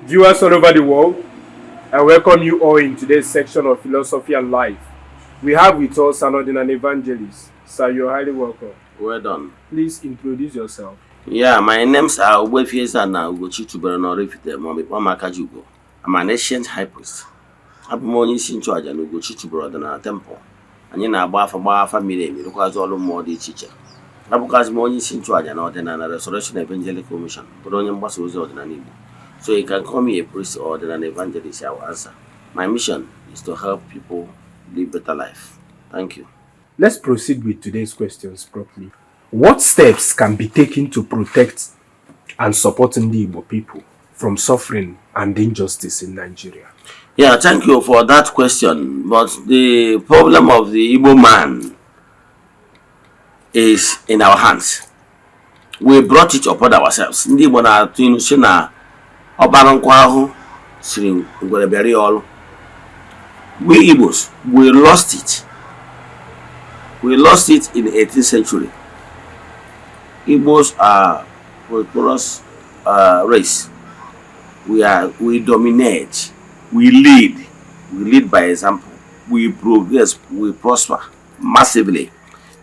Viewers all over the world, I welcome you all in today's section of Philosophy and Life. We have with us an ordinary evangelist. Sir, you're highly welcome. Well done. Please introduce yourself. Yeah, my name's Eze-Ana Ugo. I'm an ancient high priest. Abụ m onye isi nchụaja na Ugochi tubelu ọdịnala temple. Anyị na-agba afa miri emi rụkwazị ọrụ mmụọ dị iche iche. Abụkwazị m onye isi nchụaja na ọdịnala Restoration Evangelical Mission, bụrụ onye mgbasa ozi ọdịnala Igbo. So you can call me a priest or an evangelist, I will answer. My mission is to help people live better life. Thank you. Let's proceed with today's questions properly. What steps can be taken to protect and support the Igbo people from suffering and injustice in Nigeria? Yeah, thank you for that question. But the problem of the Igbo man is in our hands. We brought it upon ourselves. Ndị Igbo na-atụ ilu sị na ọbara nkwa ahụ siri ngwere bịara ya ọrụ. We Igbos, we lost it. We lost it in the 18th century. Igbos are prosperous race. We dominate. We lead by example. We progress. We prosper massively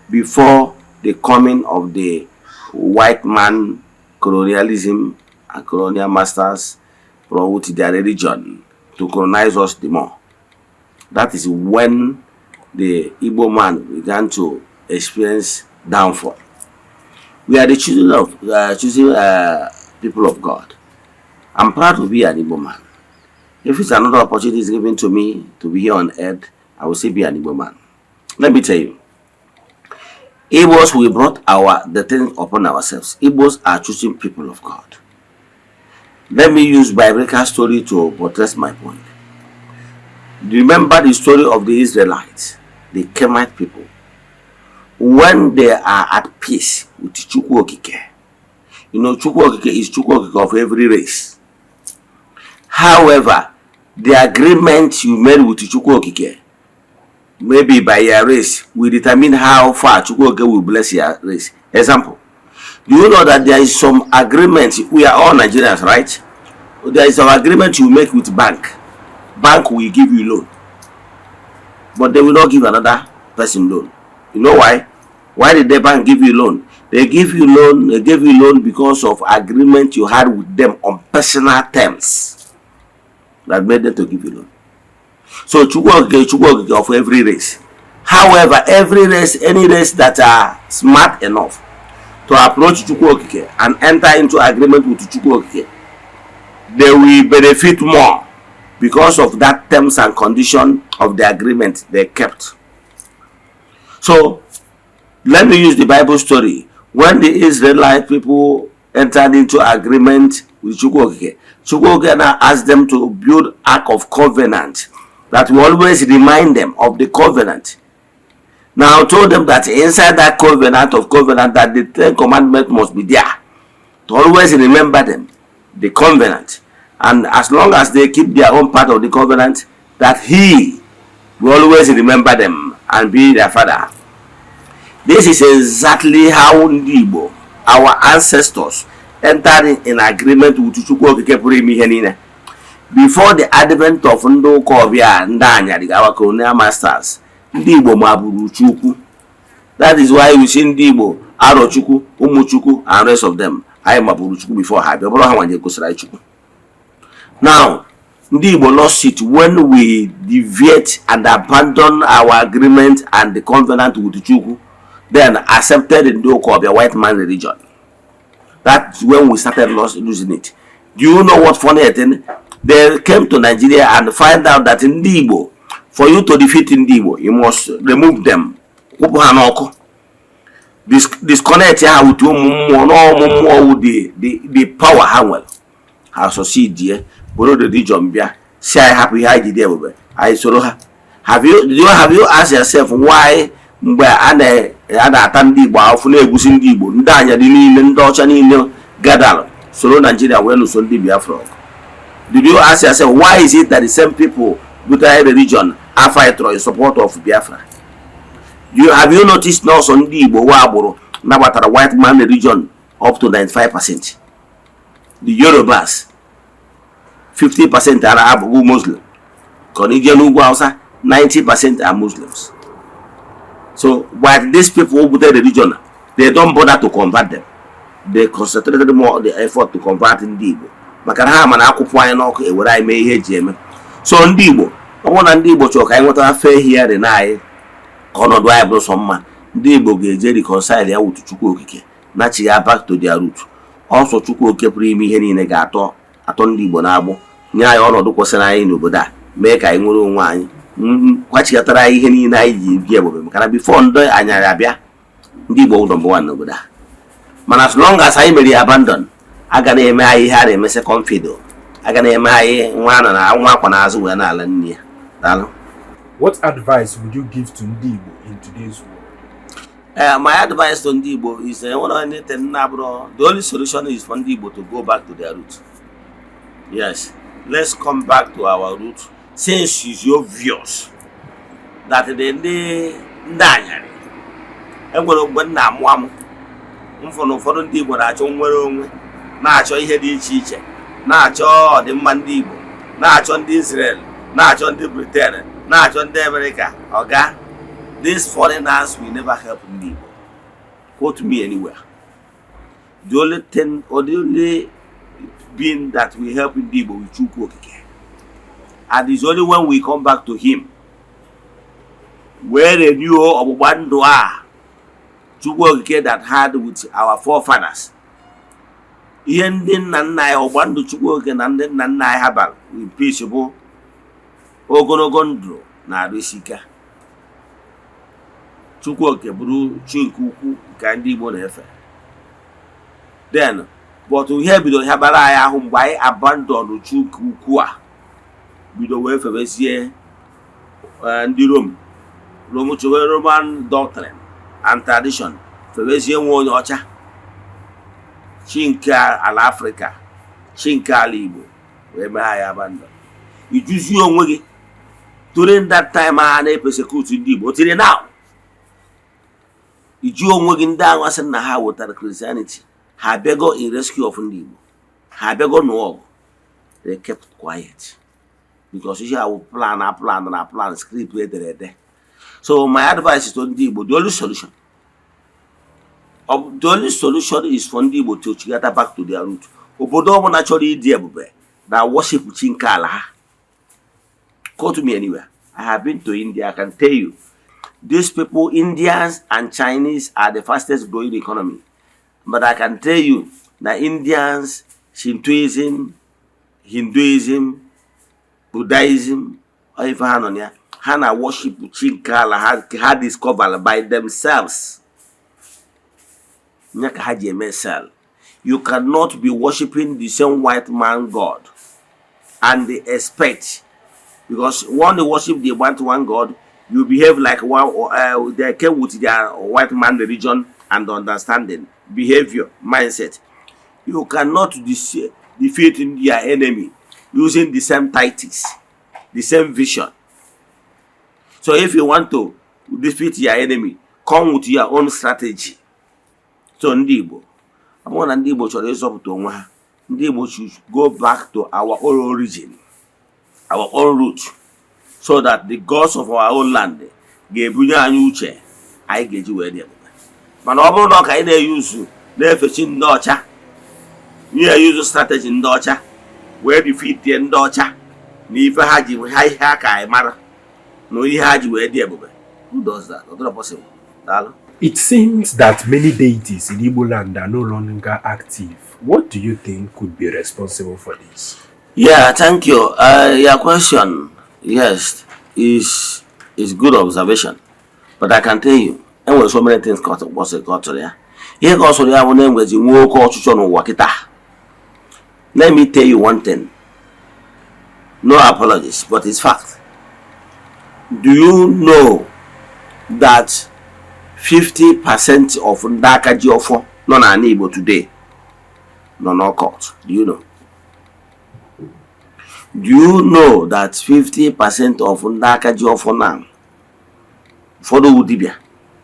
before the coming of the white man colonialism and colonial masters brought their religion to colonize us the more. That is when the Igbo man began to experience downfall. We are the choosing people of God. I'm proud to be an Igbo man. If it's another opportunity is given to me to be here on earth, I will say be an Igbo man. Let me tell you, Igbos, we brought the thing upon ourselves. Igbos are choosing people of God. Let me use biblical story to buttress my point. Remember the story of the Israelites, the Kemite people. When they are at peace with Chukwu Okike, you know Chukwu Okike is Chukwu Okike of every race. However, the agreement you made with Chukwu Okike, maybe by your race, will determine how far Chukwu Okike will bless your race. Example, do you know that there is some agreement? We are all Nigerians, right? There is some agreement you make with bank. Bank will give you loan, but they will not give another person loan. You know why? Why did the bank give you loan? They gave you loan because of agreement you had with them on personal terms that made them to give you loan. So Chukwu of every race. However, every race, any race that are smart enough to approach Chukwu and enter into agreement with Chukwu, they will benefit more because of that terms and condition of the agreement they kept. So let me use the Bible story. When the Israelite people entered into agreement with Chukwu now asked them to build Ark of Covenant that will always remind them of the covenant. Now told them that inside that covenant that the 10 commandments must be there to always remember them, the covenant. And as long as they keep their own part of the covenant, that he will always remember them and be their father. This is exactly how Igbo, our ancestors, entered in agreement with Chukwu before the advent of Ndo Kobia and our colonial masters. Igbo maburu Chukwu. That is why we see Igbo, Arochukwu, Umuchukwu, and rest of them. I maburu Chukwu before her. Now, Igbo lost it when we deviate and abandon our agreement and the covenant with Chukwu, then accepted the Ndoko of the white man religion. That's when we started losing it. Do you know what funny thing? They came to Nigeria and find out that in Igbo, for you to defeat Igbo, you must remove them. Disconnect with the power how how succeed there. Below the region, say I happy I did there. I solo have you asked yourself why mgbe ana-ata ndị Igbo afụ na-egusi ndị Igbo ndị anya dị niile ndị ọcha niile gadalụ soro Nigeria wee lụso ndị Biafra? Did you ask yourself why is it that the same people with the religion are fighting in support of Biafra? Have you noticed now some ndị Igbo wa agbụrụ nabatara white man religion up to 95%? The Yorubas 50% are Arab Muslim. Hausa, 90% are Muslims. So while these people with the religion, they don't bother to convert them. They concentrated more the effort to convert ndị Igbo. Maka na ha mana akwụkwọ anyị n'ọkụ ewere anyị mee ihe eji eme. So ndị Igbo, ọ bụrụ na ndị Igbo chọrọ ka anyị nweta fair hearing anyị ọnọdụ anyị bụrụ sọ mma, ndị Igbo ga-eje reconcile ya wutu Chukwu Okike na chigha back to their root. Also Chukwu Okike pụrụ ime ihe niile ga-atọ ndị Igbo na-agbụ nye anyị ọnọdụ kwesịrị anyị n'obodo a mee ka anyị nwere onwe anyị kwachikọtara anyị ihe niile anyị ji bi ebube maka na before ndị anyarị abịa ndị Igbo number one n'obodo a. Mana as long as anyị mere abandon, aga na-eme anyị ihe a na-emesị confido, aga na-eme anyị nwa na nwa akwa n'azụ wee n'ala nne ya. Daalụ. What advice would you give to ndị Igbo in today's world? My advice to ndị Igbo is the only solution is for ndị Igbo to go back to their roots. Yes, let's come back to our roots since it's obvious that the ndị anyarị enwere mgbe nna amụ amụ mfọnụ ụfọdụ ndị Igbo na-achọ nwere onwe, na-achọ ihe dị iche iche, na-achọ ọdịmma ndị Igbo, na-achọ ndị Israel, na-achọ ndị Britain, na-achọ ndị America. Oga, these foreigners will never help ndị Igbo. Quote me anywhere. The only thing or the only being that will help ndị Igbo with Chukwu Okike. And it's only when we come back to him where the new ọgbụgba ndụ a Chukwu Okike that had with our forefathers. Ihe ndị nna nna anyị ọgbụgba ndụ Chukwu Okike na ndị nna nna anyị ha bara in peace bụ ogologo ndụ na arụ isi ike. Chukwu Okike bụrụ chi nke ukwu nke ndị Igbo na-efe. Then but ihe bido ha bara anyị ahụ mgbe anyị abandon chi nke ukwu a bido wee febezie ndị Roman doctrine and tradition febezie nwe onye ọcha chi nke ala Afrịka, chi nke ala Igbo wee mee anyị abandon. Ijuzie onwe gị during that time a na-persecute ndị Igbo tiri now. Iju onwe gị ndị ahụ asị na ha wetara Christianity, ha bego in rescue of ndị Igbo, ha bego n'ọgụ. They kept quiet because you have plan script ederede. So my advice is to ndị Igbo, the only solution is for ndị Igbo to get back to their root. Obodo ọbụla chọrọ ịdị ebube na worship chi nke ala ha. Go to me anywhere. I have been to India. I can tell you, these people, Indians and Chinese, are the fastest growing economy. But I can tell you that Indians, Shintoism, Hinduism, Buddhism, or if Hana worship Chinkala had discovered by themselves. You cannot be worshiping the same white man God and they expect, because when they worship the one God, you behave like one. They came with their white man religion and understanding, behavior, mindset. You cannot defeat their enemy using the same tactics, the same vision. So if you want to defeat your enemy, come with your own strategy. So ndị Igbo, abụọ na ndị Igbo chọrọ ịzọpụta onwe ha, ndị Igbo should go back to our own origin, our own root, so that the gods of our own land ga-ebunye anyị uche anyị ga-eji wee dị ebube. Mana ọ bụrụ na ka anyị na-eyuzu na-efechi ndị ọcha, na-eyuzu strategy ndị ọcha wee defeat ndị ọcha na ife ha ji ha ihe aka anyị mara na ihe ha ji wee dị ebube. Who does that? Not possible. Daalụ. It seems that many deities in Igbo land are no longer active. What do you think could be responsible for this? Yeah, thank you. Your question, yes, is good observation. But I can tell you, there were so many things got to there. Here goes to the name was in war culture on Wakita. Let me tell you one thing. No apologies, but it's fact. Do you know that 50% of Ndaka Jiofo non Igbo today no cult? Do you know? Do you know that 50% of Ndaka Jiofo now for the Udibia,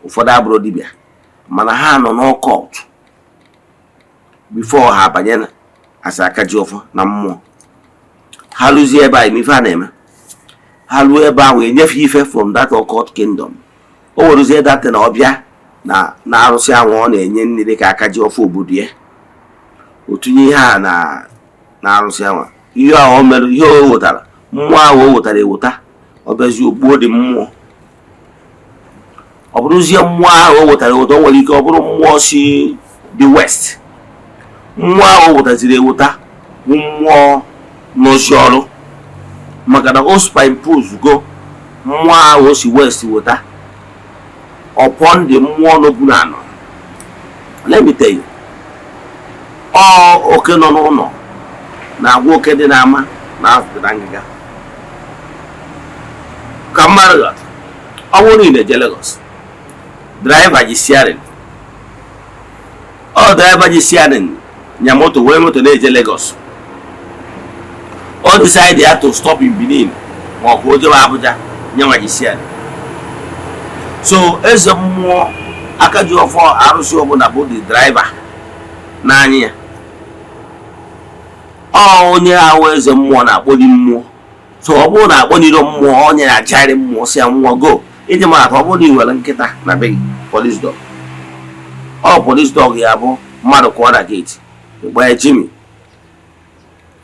for the Abro Dibia, Manahan no cult before Habanyana as a Kajiofo, no more. ha lụzie ebe a ife a na-eme ha luo ebe ahụ enyefe ife from that occult kingdom o werezie data na ọbịa na arụsị ahụ ọ na-enye nri dị ka aka ji ofe obodo ya otunye ihe a na arụsị ahụ ihe ahụ o mere ihe o wetara mmụọ ahụ o wetara eweta ọ bịazie ogbuo dị mmụọ ọ bụrụzie mmụọ ahụ o wetara eweta o nwere ike ọ bụrụ mmụọ si the west mmụọ ahụ o wetaziri eweta bụ mmụọ n'ozi ọrụ maka na o superimpose go mmụọ ahụ o si west weta upon the mmụọ n'obu na anọ. Let me tell you, ọ oke nọ n'ụlọ na-agwa oke dị n'ama na azụtara ngịga ka mmadụ ghọta ọ bụrụ na ị na-eje Lagos driver ji steering driver ji steering nya moto wee moto na-eje Lagos ọ decide ya to stop in Benin ma ọ bụ o jewe Abuja nyanwa ji steering. So eze mmụọ aka ji ọfọ arụsị ọbụla bụ the driver n'anya ya onye ahụ eze mmụọ na-akpọli mmụọ. So ọ bụrụ na akpọliro mmụọ onye na-achagharị mmụọ si ya mmụọ go iji mara ọ bụrụ na ị nwere nkịta na be gị police dog police dog ya bụ mmadụ kụọ na gate gbaa Jimmy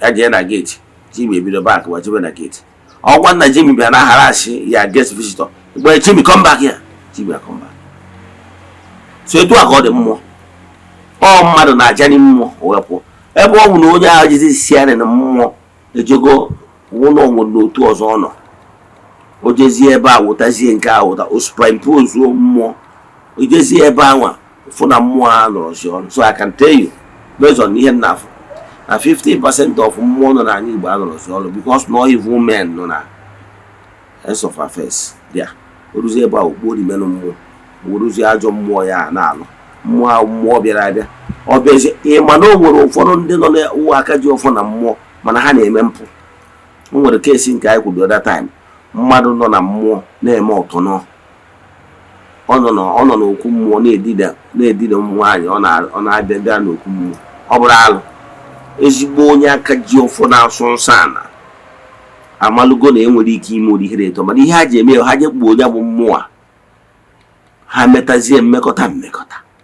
ya jee na gate Jimmy ebido back wajebe na gate ọgwa nna Jimmy bịa na harassị ya guest visitor gbaa Jimmy come back here Jimmy come back. So etu a ka ọ dị mmụọ mmadụ na-ajani mmụọ wepụ ebe ọ bụ na onye ahụ jizi siarị na mmụọ ejego ụlọ onwe n'otu ọzọ ọ nọ o jezie ebe a wụtazie nke a wụta o superimpose mmụọ o jezie ebe anwa fụ na mmụọ a nọrọzi ọrụ. So I can tell you based on ihe nnafụ na 50% of mmụọ nọ n'ala Igbo anọrọzi ọrụ because no evil men nọ na House of Affairs bịa oruzie ebe a okpuo rimenụ mmụọ oruzie ajọ mmụọ ya na-alụ mmụọ bịara abịa ọ bịazie ịma na o nwere ụfọdụ ndị nọ n'ụwa aka ji ọfọ na mmụọ mana ha na-eme mpụ. O nwere kesi nke anyị kwuru other time mmadụ nọ na mmụọ na-eme ọtọnọ ọ nọ n'okwu mmụọ na-edina nwaanyị ọ na-abịa bịa n'okwu mmụọ ọ bụrụ alụ ezigbo onye aka ji ọfọ na-asụ nsọ ana amalụgo na enwere ike ime ụdị ihe eto mana ihe ha ji eme ha je kpuo onye bụ mmụọ ha metazie mmekọta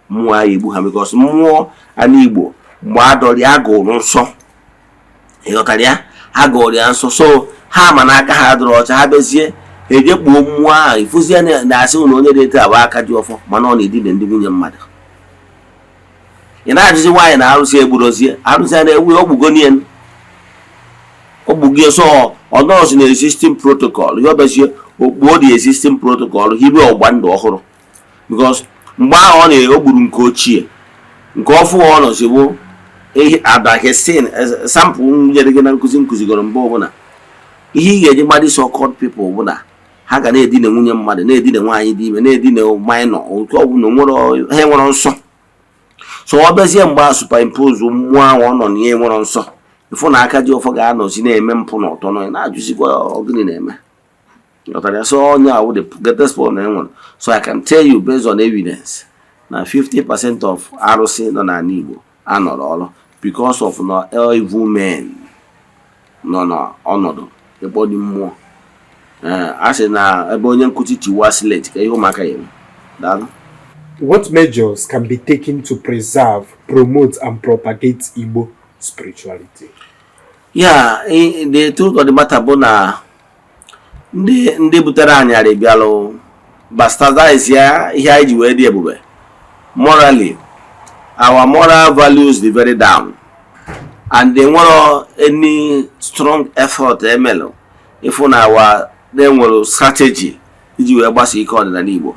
mmụọ a egbu ha because mmụọ ana Igbo mgbe adọrị agụrụ nsọ ịghọtara ya agụrụ ya nsọ so ha ma n'aka ha dụrụ ọcha ha bezie eje kpuo mmụọ ahụ ifụzie na-asị na onye dị eto abụ aka dị ọfọ mana ọ na-edina ndị nwunye mmadụ. Ị na-ajụzi nwaanyị na arụsị egburozie arụsị a na-ewu ogbugie so ọnọọsụ na existing protocol ihe ọbezie okpuo dị existing protocol hibe ọgba ndụ ọhụrụ because mgbe ahụ ọ na-ogburu nke ochie nke ọfụ ọ nọzi bụ adahesin sampụ nyere gị na nkụzigoro mgbe ọbụla ihe ị ga-eji mmadụ so called people ọbụla ha ga na-edina nwunye mmadụ na-edina nwaanyị dị ime na-edina minor otu ọbụla ha nwere nsọ. So ọ bịazie mgbe a superimpose mmụọ ahụ ọ nọ n'ihe nwere nsọ ifu na aka ji ọfọ ga-anọzi na-eme mpụ na ọtọ nọ na-ajụzikwa ọgịnị na-eme. So onye ahụ the greatest problem enwere. So I can tell you based on evidence na 50% of arụsị nọ n'ala Igbo anọrọ ọrụ because of na evil men nọ n'ọnọdụ ebe ọ dị mmụọ. A sị na ebe onye nkụzi tiwa slate ka ihe ụmụaka ya eme. Daalụ. What measures can be taken to preserve, promote, and propagate Igbo spirituality? Yeah, the truth of the matter bụ na ndị butere anyarị bịalụ bastardize ya ihe anyị ji wee dị ebube. Morally, our moral values dị very down and they nwere any strong effort emelo ifu na they nwere strategy iji wee gbasa ike ọdịnala Igbo.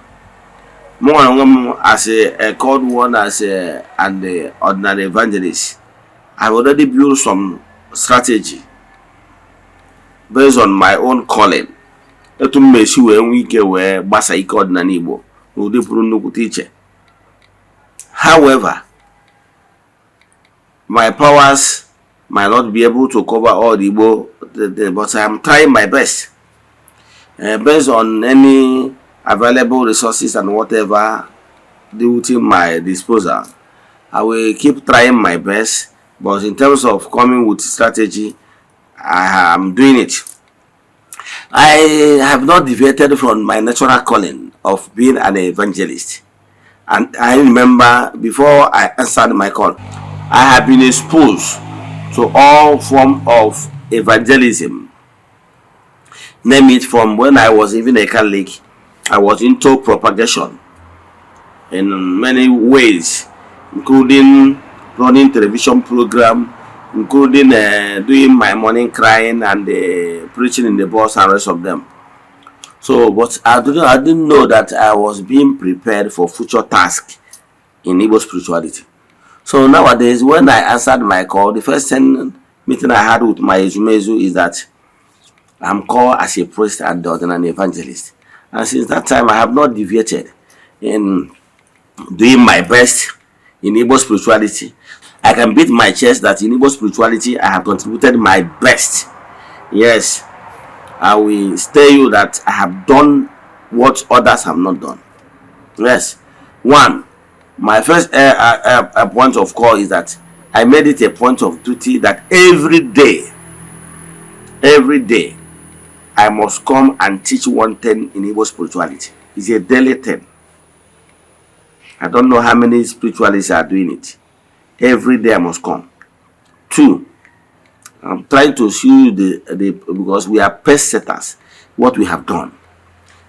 More than as a called one as an ordinary evangelist, I've already built some strategy based on my own calling. Etu mmesi wee nwe ike wee gbasa ike ọdịnala Igbo n'ụdị pụrụ nnukwu iche. However, my powers might not be able to cover all the Igbo, but I'm trying my best based on any available resources and whatever within my disposal. I will keep trying my best, but in terms of coming with strategy, I am doing it. I have not deviated from my natural calling of being an evangelist. And I remember before I answered my call, I have been exposed to all form of evangelism. Name it, from when I was even a Catholic, I was into propagation in many ways, including running television program, including doing my morning crying and preaching in the bus and rest of them. So, but I didn't know that I was being prepared for future tasks in Igbo spirituality. So nowadays, when I answered my call, the first meeting I had with my Ezumezu is that I'm called as a priest and an evangelist. And since that time, I have not deviated in doing my best in Igbo spirituality. I can beat my chest that in Igbo spirituality, I have contributed my best. Yes, I will tell you that I have done what others have not done. Yes. One, my first point of call is that I made it a point of duty that every day, I must come and teach one thing in Igbo spirituality. It's a daily thing. I don't know how many spiritualists are doing it. Every day I must come. Two, I'm trying to show you because we are pace setters, what we have done.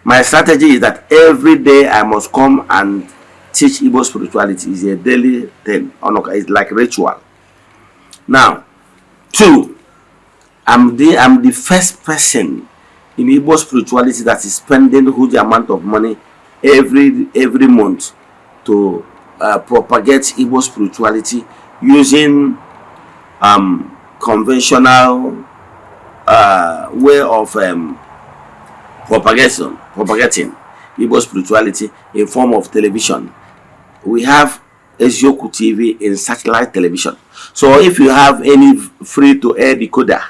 My strategy is that every day I must come and teach Igbo spirituality. Is a daily thing. It's like ritual. Now, two, I'm the first person in Igbo spirituality that is spending huge amount of money every month to propagate Igbo spirituality using conventional way of propagating Igbo spirituality in form of television. We have Ezioku TV in satellite television. So if you have any free to air decoder,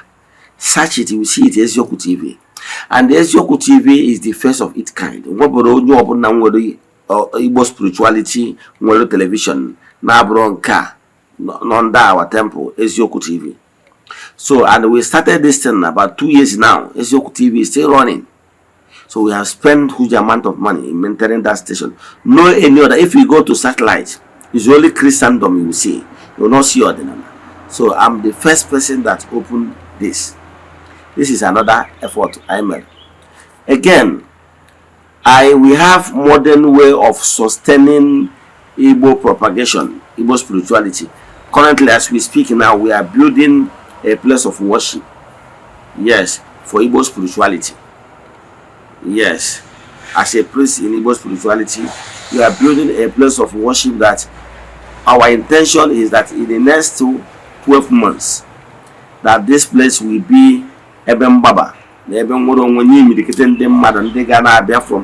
search it, you will see it Ezioku TV. And the Ezioku TV is the first of its kind. Igbo spirituality nwere television na abụrụ nka under our temple Ezioku TV. So, and we started this thing about 2 years now. Ezioku TV is still running. So we have spent huge amount of money in maintaining that station. No any other. If you go to satellite, it's only Christendom you will see. You will not see Eze-Ana. So I'm the first person that opened this. This is another effort I made. Again, we have modern way of sustaining Igbo propagation, Igbo spirituality. Currently, as we speak now, we are building a place of worship. Yes, for Igbo spirituality. Yes, as a priest in Igbo spirituality, we are building a place of worship that our intention is that in the next 12 months, that this place will be Eben Baba. From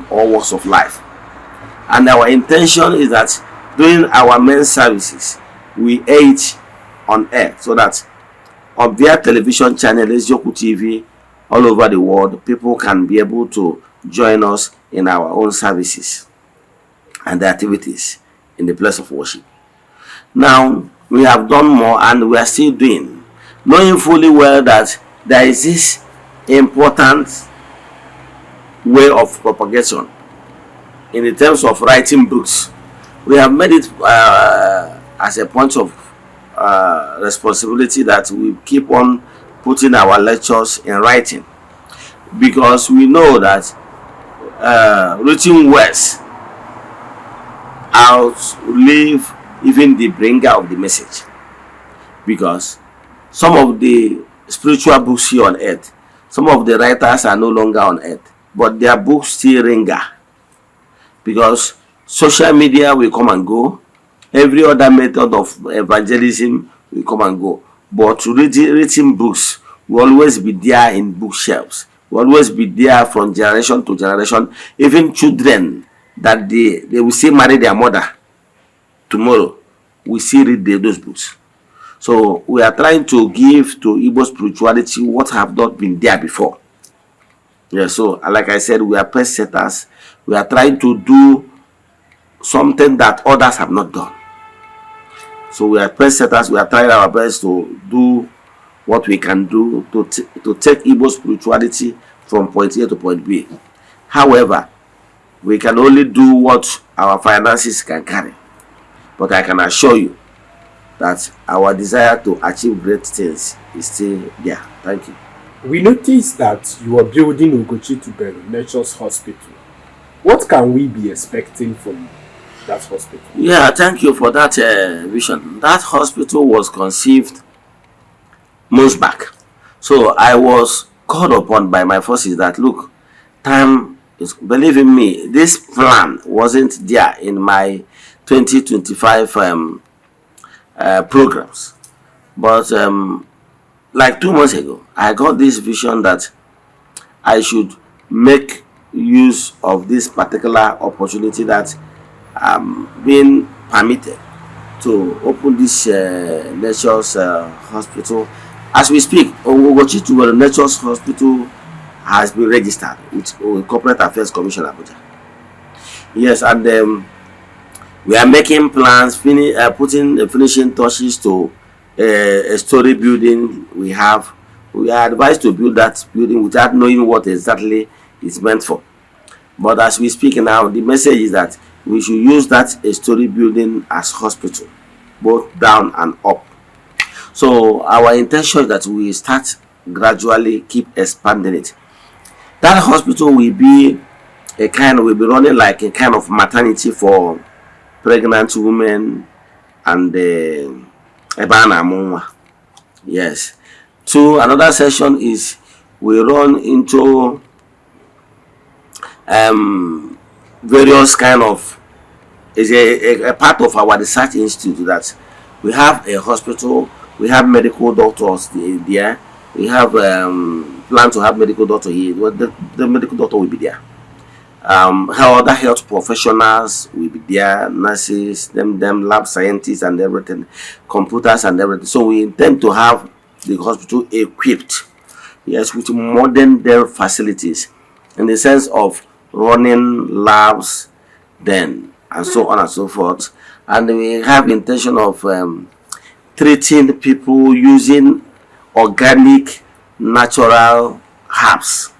all walks of life. And our intention is that during our main services, we aid on air so that on their television channel, Ezioku TV, all over the world, people can be able to join us in our own services and the activities in the place of worship. Now, we have done more and we are still doing, knowing fully well that there is this important way of propagation in the terms of writing books. We have made it as a point of responsibility that we keep on putting our lectures in writing, because we know that written words outlive even the bringer of the message, because some of the spiritual books here on earth, some of the writers are no longer on earth, but their books still linger, because social media will come and go, every other method of evangelism will come and go, but written books will always be there in bookshelves, will always be there from generation to generation. Even children that they will still marry their mother tomorrow, we still read those books. So we are trying to give to Igbo spirituality what have not been there before. Yeah, so like I said, we are pace setters. We are trying to do something that others have not done. So we are pace setters. We are trying our best to do what we can do to take Igbo spirituality from point A to point B. However, we can only do what our finances can carry. But I can assure you that our desire to achieve great things is still there. Thank you. We noticed that you are building Ugochi Tubelu Nature's Hospital. What can we be expecting from that hospital? Yeah, thank you for that vision. That hospital was conceived months back. So I was called upon by my forces that, look, time is, believe in me, this plan wasn't there in my 2025 programs. But like 2 months ago, I got this vision that I should make use of this particular opportunity that being permitted to open this Nature's Hospital. As we speak, Ugochi Tubelu Nature's Hospital has been registered with Corporate Affairs Commission Abuja. Yes, and we are making plans, putting finishing touches to a story building we have. We are advised to build that building without knowing what exactly it's meant for. But as we speak now, the message is that we should use that a story building as hospital, both down and up. So our intention is that we start gradually keep expanding it. That hospital will be running like a kind of maternity for pregnant women and Eze-Ana. Yes. So another session is we run into various kind of is a part of our research institute that we have a hospital, we have medical doctors there, we have plan to have medical doctor here. Well, the medical doctor will be there. Other health professionals will be there, nurses, them lab scientists and everything, computers and everything. So we intend to have the hospital equipped, yes, with modern day facilities in the sense of running labs then and so on and so forth. And we have intention of treating people using organic natural herbs.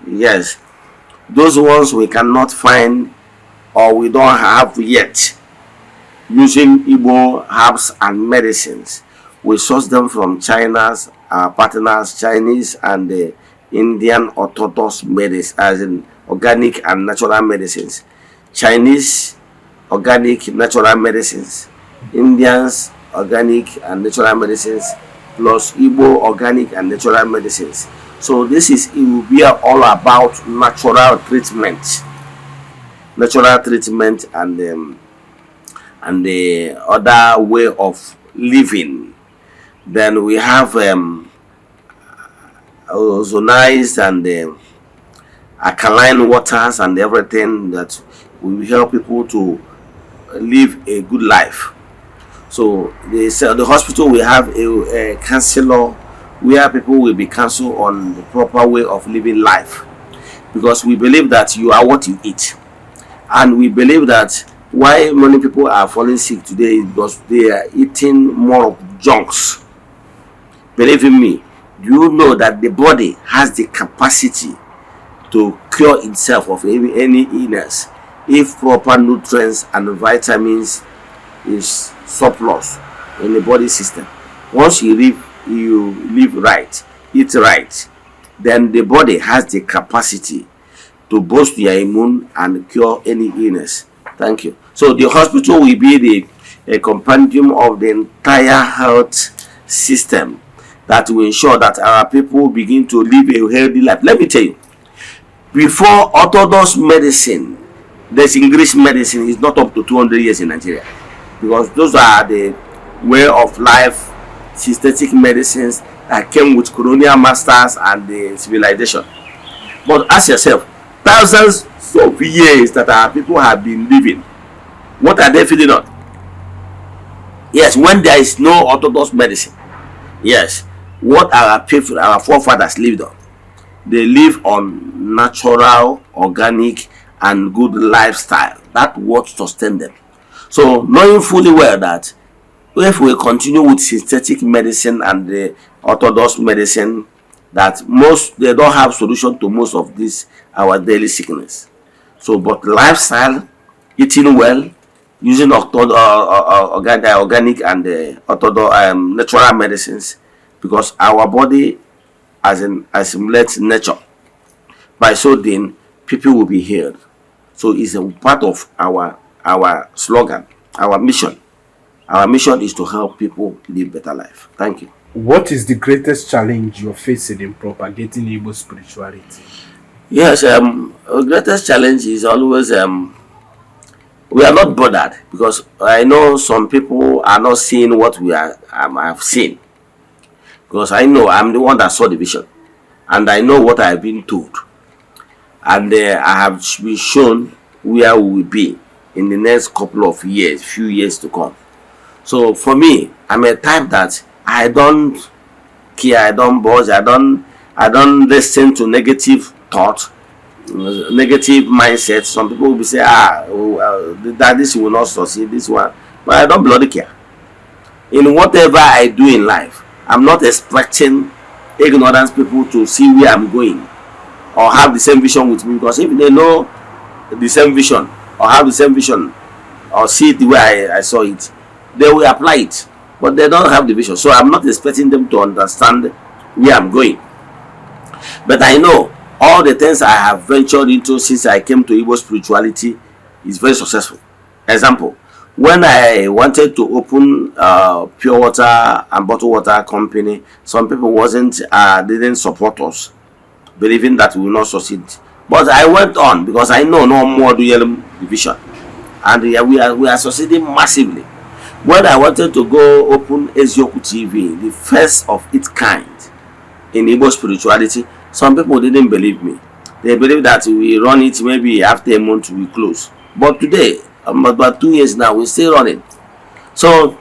Yes, those ones we cannot find or we don't have yet, using Igbo herbs and medicines. We source them from China's partners, Chinese and the Indian orthodox medicine, as in organic and natural medicines. Chinese organic natural medicines, Indians organic and natural medicines, plus Igbo organic and natural medicines. So this is, it will be all about natural treatment and the other way of living. Then we have ozonized and alkaline waters and everything that will help people to live a good life. So the hospital will have a counselor where people will be counseled on the proper way of living life, because we believe that you are what you eat, and we believe that why many people are falling sick today is because they are eating more of junks. Believe in me, you know that the body has the capacity to cure itself of any illness if proper nutrients and vitamins is surplus in the body system. Once you live right, eat right, then the body has the capacity to boost your immune and cure any illness. Thank you. So the hospital will be a compendium of the entire health system that will ensure that our people begin to live a healthy life. Let me tell you, before orthodox medicine, this English medicine is not up to 200 years in Nigeria, because those are the way of life, synthetic medicines that came with colonial masters and the civilization. But ask yourself, thousands of years that our people have been living, what are they feeding on? Yes, when there is no orthodox medicine, yes, what our people, our forefathers lived on? They live on natural, organic, and good lifestyle. That's what sustained them. So knowing fully well that if we continue with synthetic medicine and the orthodox medicine, that most they don't have solution to most of this our daily sickness. So, but lifestyle, eating well, using organic and orthodox natural medicines, because our body assimilates nature. By so doing, people will be healed. So it's a part of our slogan, our mission. Our mission is to help people live better life. Thank you. What is the greatest challenge you're facing in propagating Igbo spirituality? Yes, our greatest challenge is always we are not bothered, because I know some people are not seeing what we are have seen. Because I know I'm the one that saw the vision, and I know what I've been told, and I have been shown where we will be in the next couple of years, few years to come. So for me, I'm a type that I don't care, I don't buzz, I don't listen to negative thoughts, negative mindset. Some people will be say, that this will not succeed, this one, but I don't bloody care. In whatever I do in life, I'm not expecting ignorant people to see where I'm going or have the same vision with me, because if they know the same vision or have the same vision or see it the way I saw it, they will apply it, but they don't have the vision. So I'm not expecting them to understand where I'm going. But I know all the things I have ventured into since I came to Igbo spirituality is very successful. Example, when I wanted to open pure water and bottled water company, some people didn't support us, believing that we will not succeed. But I went on, because I know no more do division, and we are succeeding massively. When I wanted to go open Ezioku TV, the first of its kind in Igbo spirituality, some people didn't believe me. They believe that we run it maybe after a month we close. But today, about 2 years now, we're still running. So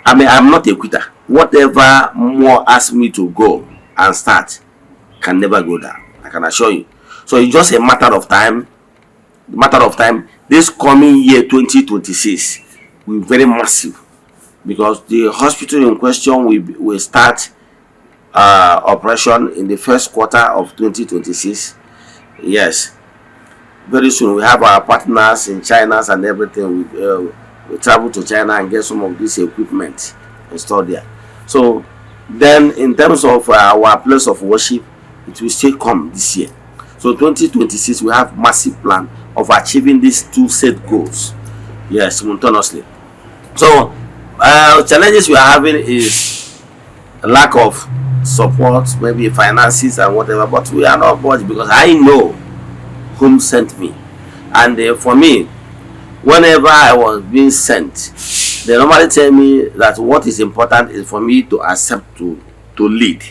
I'm not a quitter. Whatever more asks me to go and start can never go down, I can assure you. So it's just a matter of time. This coming year 2026 will be very massive, because the hospital in question will start operation in the first quarter of 2026. Yes, very soon. We have our partners in China and everything. We travel to China and get some of this equipment installed there. So then, in terms of our place of worship, it will still come this year. So 2026, we have massive plan of achieving these two set goals. Yes, simultaneously. So challenges we are having is lack of support, maybe finances and whatever, but we are not budged, because I know whom sent me. And for me, whenever I was being sent, they normally tell me that what is important is for me to accept to lead,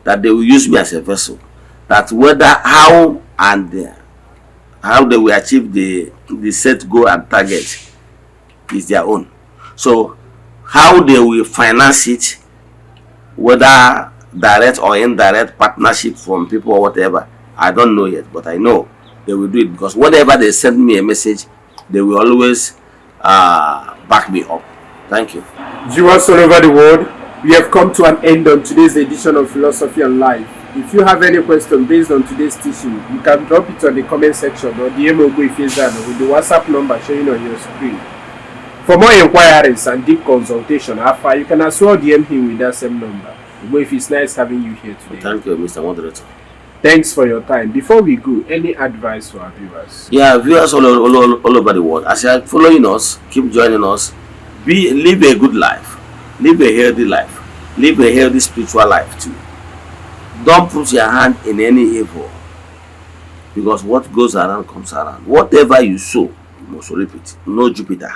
that they will use me as a vessel, that whether how they will achieve the set goal and target is their own. So how they will finance it, whether direct or indirect partnership from people or whatever, I don't know yet, but I know they will do it, because whenever they send me a message, they will always back me up. Thank you. Viewers all over the world, we have come to an end on today's edition of Philosophy and Life. If you have any question based on today's teaching, you can drop it on the comment section or DM Eze-Ana with the WhatsApp number showing on your screen. For more inquiries and deep consultation, you can as well DM him with that same number. It's nice having you here today. Thank you, Mr. Moderator. Thanks for your time. Before we go, any advice for our viewers? Yeah, viewers all over the world, as you are following us, keep joining us. Live a good life, live a healthy life, live a healthy spiritual life too. Don't put your hand in any evil, because what goes around comes around. Whatever you sow, you must reap it. No Jupiter.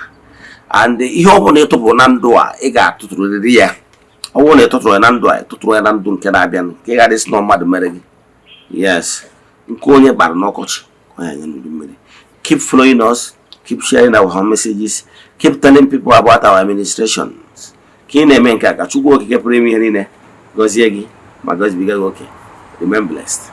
And ihe ọbụla ịtụpụrụ na ndụ a, ị ga-atụtụrịrị ya. Ọ bụrụ na ịtụtụrụ ya na ndụ a, ịtụtụrụ ya na ndụ nke na-abịa, ka ị ga-adị sị na mmadụ mere gị. Yes, nke onye bara n'ọkọchị, onye anya n'udu mmiri. Keep following us, keep sharing our messages, keep telling people about our administrations. Ka ị na-eme nke a, ka Chukwu okike pụrụ ime ihe niile gọzie gị ma gọzibiga gị oke. Remain blessed.